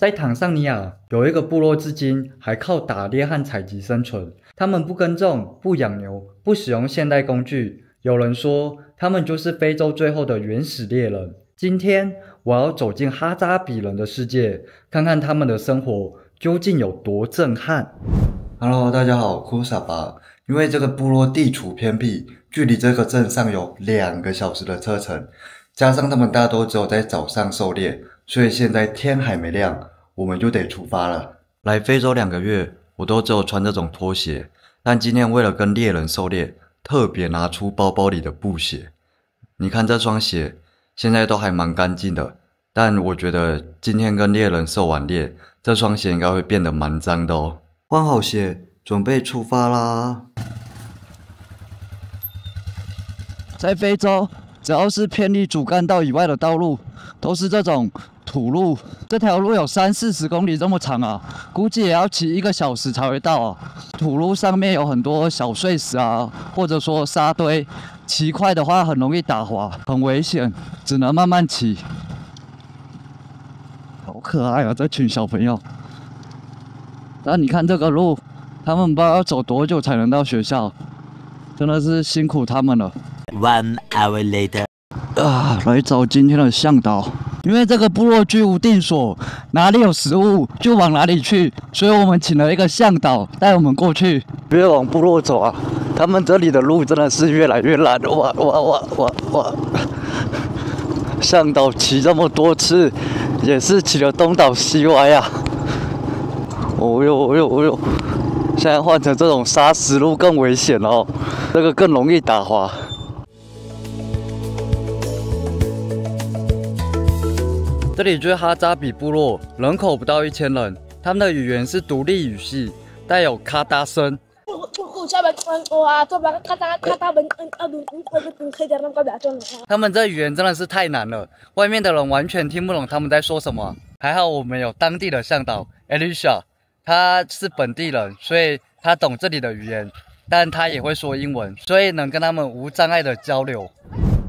在坦桑尼亞有一個部落，至今還靠打獵和採集生存。他們不耕種，不養牛，不使用現代工具。有人說，他們就是非洲最後的原始獵人。今天，我要走進哈扎比人的世界，看看他們的生活究竟有多震撼。Hello， 大家好，庫薩巴。因為這個部落地處偏僻，距離這個鎮上有2個小時的車程，加上他們大多只有在早上狩獵，所以現在天還沒亮，我們就得出發了。來非洲2個月，我都只有穿這種拖鞋，但今天為了跟獵人狩獵，特別拿出包包裡的布鞋。你看這雙鞋，現在都還蠻乾淨的，但我覺得今天跟獵人狩完獵，這雙鞋應該會變得蠻髒的哦。換好鞋，準備出發啦！在非洲，只要是偏離主幹道以外的道路，都是這種土路。這條路有30-40公里這麼長啊，估計也要騎1個小時才會到啊。土路上面有很多小碎石啊，或者說沙堆，騎快的話很容易打滑，很危險，只能慢慢騎。好可愛啊，這群小朋友。但你看這個路，他們不知道要走多久才能到學校，真的是辛苦他們了。1 hour later， 來找今天的向導。因為這個部落居無定所，哪裡有食物就往哪裡去，所以我們請了一個向導帶我們過去。越往部落走啊，他們這裡的路真的是越來越爛。哇！向導騎這麼多次，也是騎了東倒西歪啊。哦呦！現在換成這種砂石路更危險哦，這個更容易打滑。這裡就是哈扎比部落，人口不到1000人，他們的語言是獨立語系，帶有咔嗒聲。他們這語言真的是太難了，外面的人完全聽不懂他們在說什麼。還好我們有當地的向導 Elisha， 他是本地人，所以他懂這裡的語言，但他也會說英文，所以能跟他們無障礙的交流。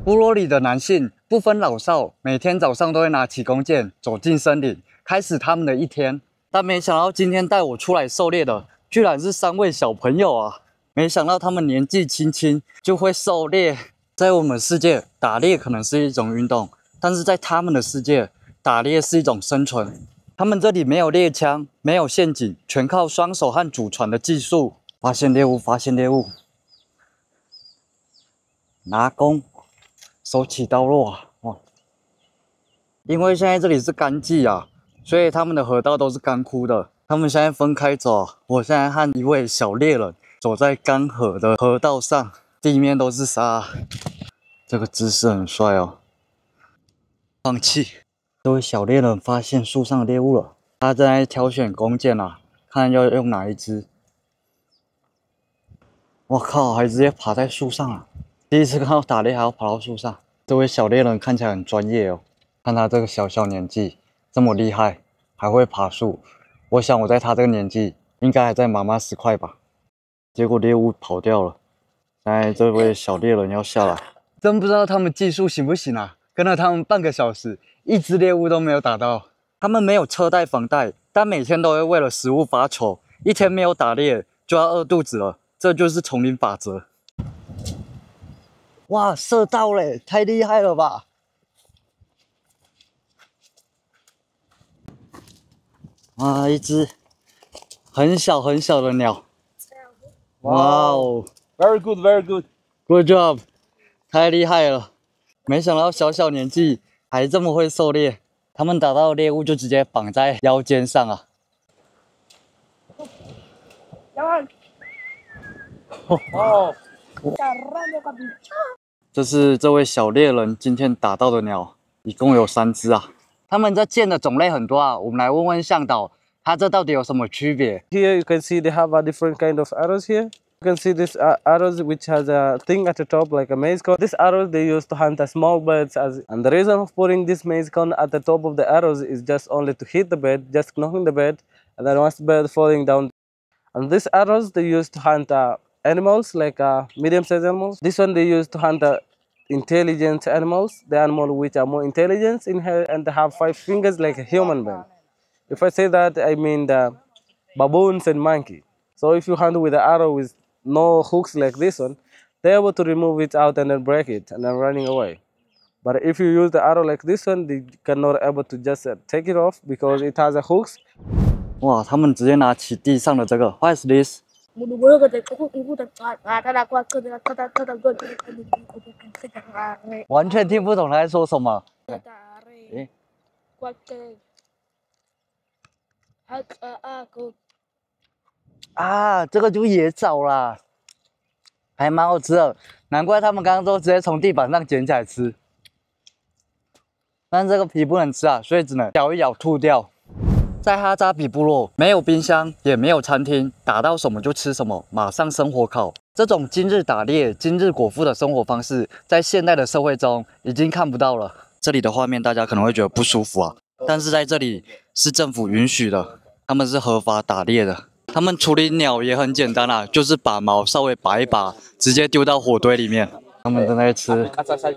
部落裡的男性不分老少，每天早上都會拿起弓箭走進森林，開始他們的一天。但沒想到今天帶我出來狩獵的，居然是3位小朋友啊！沒想到他們年紀輕輕就會狩獵。在我們世界，打獵可能是一種運動，但是在他們的世界，打獵是一種生存。他們這裡沒有獵槍，沒有陷阱，全靠雙手和祖傳的技術。發現獵物，拿弓。手起刀落啊！哇，因為現在這裡是乾季啊，所以他們的河道都是乾枯的。他們現在分開走，我現在和一位小獵人走在乾涸的河道上，地面都是沙。這個姿勢很帥哦。放棄。這位小獵人發現樹上的獵物了，他正在挑選弓箭啊，看要用哪一支。我靠，還直接爬在樹上了！第一次看到打獵還要爬到樹上，這位小獵人看起來很專業哦。看他這個小年紀這麼厲害，還會爬樹。我想我在他這個年紀，應該還在媽媽10塊吧。結果獵物跑掉了，現在這位小獵人要下來，真不知道他們技術行不行啊？跟了他們半個小時，一隻獵物都沒有打到。他們沒有車帶防帶，但每天都會為了食物發愁，一天沒有打獵就要餓肚子了。這就是叢林法則。哇，射到了，太厲害了吧！哇，一隻很小的鳥。哇哦 ，very good，good job， 太厲害了！沒想到小年紀還這麼會狩獵。他們打到獵物就直接綁在腰間上啊。哦。這是這位小獵人今天打到的鳥，一共有3隻啊。他們這箭的種類很多啊，我們來問問向導，它這到底有什麼區別 ？Here you can see they have a different kind of arrows here. You can see this arrows which has a thing at the top like a maize cone. This arrows they used to hunt the small birds and the reason of putting this maize cone at the top of the arrows is just only to hit the bird, just knocking the bird, and then once the bird falling down. And these arrows they used to hunt animals like medium-sized animals. This one they use to hunt intelligent animals, the animal which are more intelligent in here and they have 5 fingers like a human being. If I say that, I mean the baboons and monkey. So if you hunt with an arrow with no hooks like this one, they're able to remove it out and then break it and then running away. But if you use the arrow like this one, they cannot able to just take it off because it has a hooks. 哇，他们直接拿起地上的这个 ，What is this？ 完全听不懂他在说什麼。啊，這個就野棗啦，還蠻好吃的，難怪他們剛剛都直接從地板上撿起來吃。但這個皮不能吃啊，所以只能咬一咬吐掉。在哈扎比部落，沒有冰箱，也沒有餐廳，打到什麼就吃什麼，馬上生火烤。這種今日打獵、今日果腹的生活方式，在現代的社會中已經看不到了。這裡的畫面大家可能會覺得不舒服啊，但是在這裡是政府允許的，他們是合法打獵的。他們處理鳥也很簡單啊，就是把毛稍微拔一拔，直接丟到火堆裡面。他們正在吃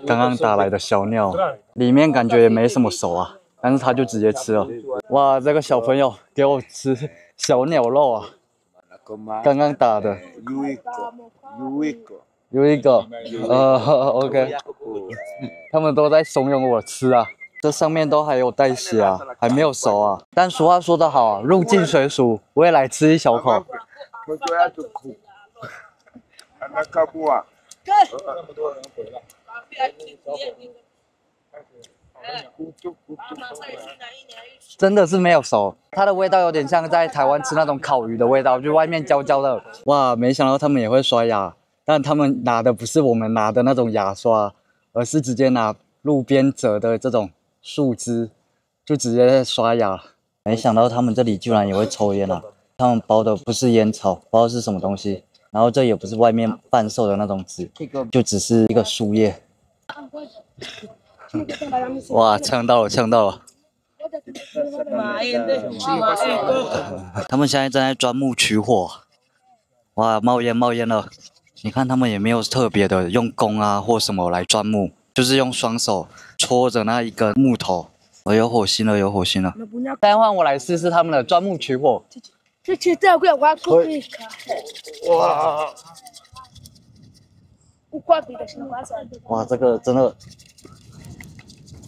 剛剛打來的小鳥，裡面感覺也沒什麼熟啊，但是他就直接吃了。哇，這個小朋友給我吃小鳥肉啊，剛剛打的。有一個，OK， 他們都在慫恿我吃啊。這上面都還有帶血啊，還沒有熟啊。但俗話說得好啊，入境隨俗，我也來吃一小口。真的是沒有熟，它的味道有點像在台灣吃那種烤魚的味道，就外面焦焦的。哇，沒想到他們也會刷牙，但他們拿的不是我們拿的那種牙刷，而是直接拿路邊折的這種樹枝，就直接刷牙。沒想到他們這裡居然也會抽煙啊！他們包的不是煙草，不知道是什麼東西。然後這也不是外面販售的那種紙，就只是一個樹葉。哇，嗆到了，嗆到了！他們現在正在鑽木取火。哇，冒煙冒煙了！你看他們也沒有特別的用弓啊或什麼來鑽木，就是用雙手戳着那一根木頭。有火星了，有火星了！待會換我來試試他們的鑽木取火。哇！哇，這個真的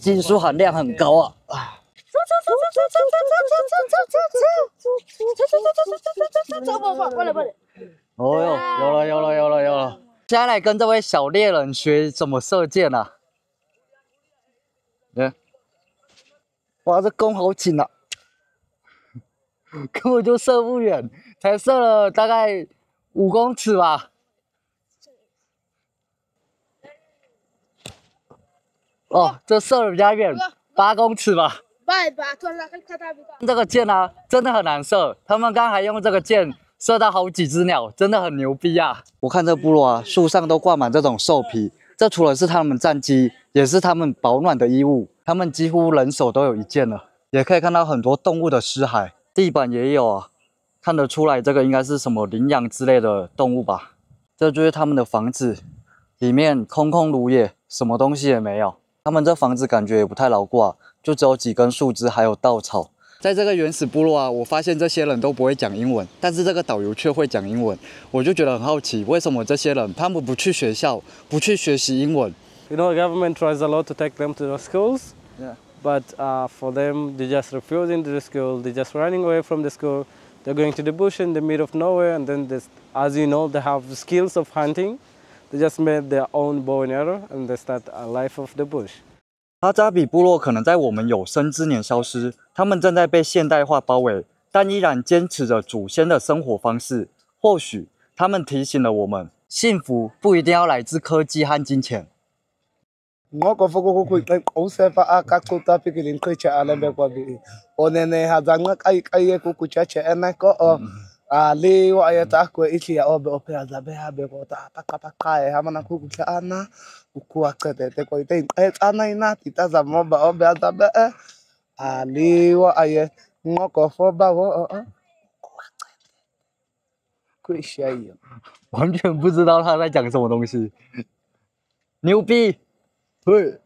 技術含量很高啊！哦喲，有了有了有了有了！接下來跟這位小獵人學怎麼射箭啊！哇，這弓好緊啊！根本就射不遠，才射了大概5公尺吧。哦，這射得比較遠，8公尺吧。這個箭啊，真的很難射。他們剛還用這個箭射到好幾隻鳥，真的很牛逼啊！我看這部落啊，樹上都掛滿這種獸皮，這除了是他們戰機，也是他們保暖的衣物。他們幾乎人手都有一件了，也可以看到很多動物的屍骸。地板也有啊，看得出來這個應該是什麼羚羊之類的動物吧。這就是他們的房子，裡面空空如也，什麼東西也沒有。他們這房子感覺也不太牢固啊，就只有幾根樹枝還有稻草。在這個原始部落啊，我發現這些人都不會講英文，但是這個導遊卻會講英文，我就覺得很好奇，為什麼這些人他們不去學校，不去學習英文？ You know, government tries a lot to take them to the schools. Yeah. But for them, they just refusing to the school. They're just running away from the school. They're going to the bush in the middle of nowhere. And then, as you know, they have skills of hunting. They just made their own bow and arrow, and they start a life of the bush. 哈扎比部落可能在我們有生之年消失，他們正在被現代化包圍，但依然堅持着祖先的生活方式。或許他們提醒了我們，幸福不一定要來自科技和金錢。我個福個會在歐塞法阿卡庫塔皮克林可以吃阿拉伯國比，我奶奶還在我哎個庫吃吃那個哦，啊，你我哎他個一起啊，我被阿扎被阿被個他他他開，他們那庫吃阿那，庫阿個的這個一哎阿那那，你他怎麼把我被阿扎被啊，你我哎我個福把我可以學一樣，完全不知道他在講什麼東西，牛逼！對。